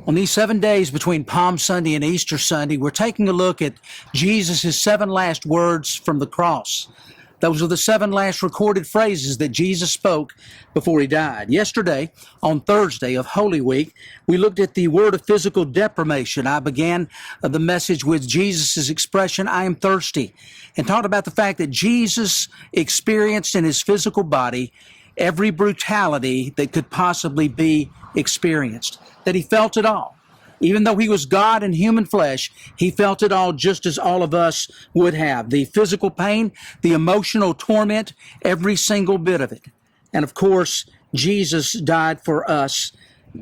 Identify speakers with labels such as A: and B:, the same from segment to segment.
A: On these 7 days between Palm Sunday and Easter Sunday, we're taking a look at Jesus' 7 last words from the cross. Those are the 7 last recorded phrases that Jesus spoke before he died. Yesterday, on Thursday of Holy Week, we looked at the word of physical deprivation. I began the message with Jesus' expression, "I am thirsty," and talked about the fact that Jesus experienced in his physical body every brutality that could possibly be experienced, that he felt it all. Even though he was God in human flesh, he felt it all just as all of us would have. The physical pain, the emotional torment, every single bit of it. And of course, Jesus died for us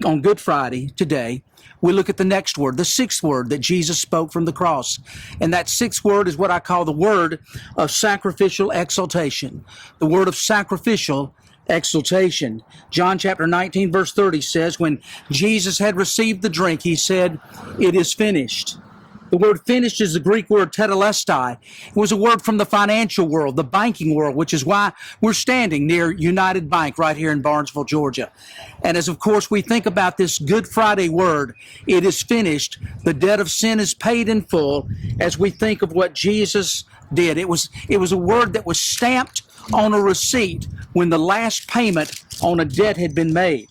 A: on Good Friday today. We look at the next word, the 6th word that Jesus spoke from the cross. And that 6th word is what I call the word of sacrificial exultation. The word of sacrificial exultation. John chapter 19 verse 30 says, when Jesus had received the drink, he said, "It is finished." The word finished is the Greek word tetelestai. It was a word from the financial world, the banking world, which is why we're standing near United Bank right here in Barnesville, Georgia. And as of course we think about this Good Friday word, "it is finished," the debt of sin is paid in full, as we think of what Jesus did. It was a word that was stamped on a receipt when the last payment on a debt had been made.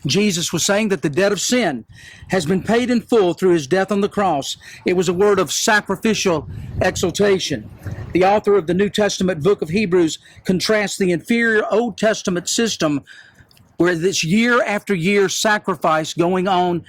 A: Jesus was saying that the debt of sin has been paid in full through his death on the cross. It was a word of sacrificial exultation. The author of the New Testament book of Hebrews contrasts the inferior Old Testament system where this year after year sacrifice going on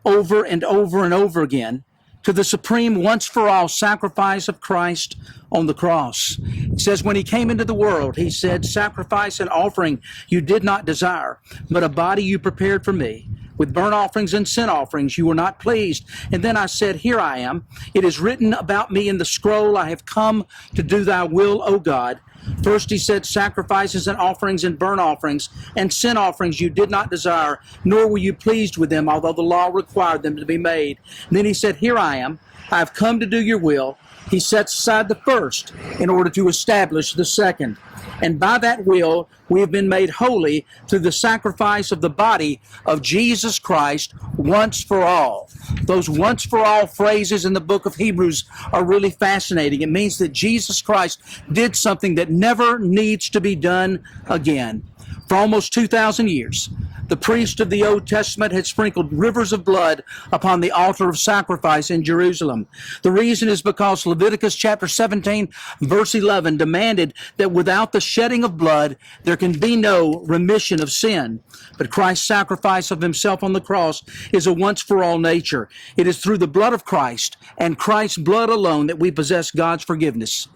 A: over and over and over again to the supreme once-for-all sacrifice of Christ on the cross. It says, when he came into the world, he said, "Sacrifice and offering you did not desire, but a body you prepared for me. With burnt offerings and sin offerings you were not pleased. And then I said, Here I am. It is written about me in the scroll, I have come to do thy will, O God." First he said, "Sacrifices and offerings and burnt offerings and sin offerings you did not desire, nor were you pleased with them, although the law required them to be made." And then he said, "Here I am. I have come to do your will." He sets aside the first in order to establish the second. And by that will, we have been made holy through the sacrifice of the body of Jesus Christ once for all. Those once for all phrases in the book of Hebrews are really fascinating. It means that Jesus Christ did something that never needs to be done again. For almost 2,000 years, the priest of the Old Testament had sprinkled rivers of blood upon the altar of sacrifice in Jerusalem. The reason is because Leviticus chapter 17, verse 11 demanded that without the shedding of blood, there can be no remission of sin. But Christ's sacrifice of himself on the cross is a once-for-all nature. It is through the blood of Christ and Christ's blood alone that we possess God's forgiveness.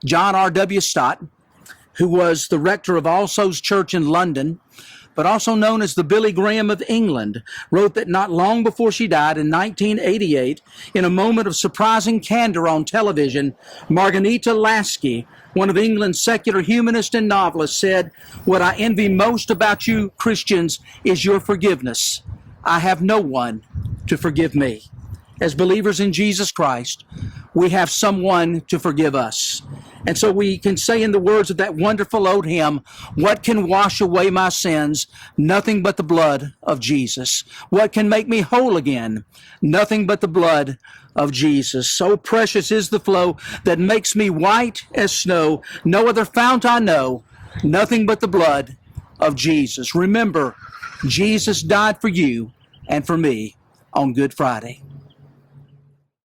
A: John R.W. Stott, who was the rector of All Souls Church in London, but also known as the Billy Graham of England, wrote that not long before she died in 1988, in a moment of surprising candor on television, Margarita Lasky, one of England's secular humanists and novelists, said, "What I envy most about you Christians is your forgiveness. I have no one to forgive me." As believers in Jesus Christ, we have someone to forgive us. And so we can say in the words of that wonderful old hymn, "What can wash away my sins? Nothing but the blood of Jesus. What can make me whole again? Nothing but the blood of Jesus. So precious is the flow that makes me white as snow. No other fount I know. Nothing but the blood of Jesus." Remember, Jesus died for you and for me on Good Friday.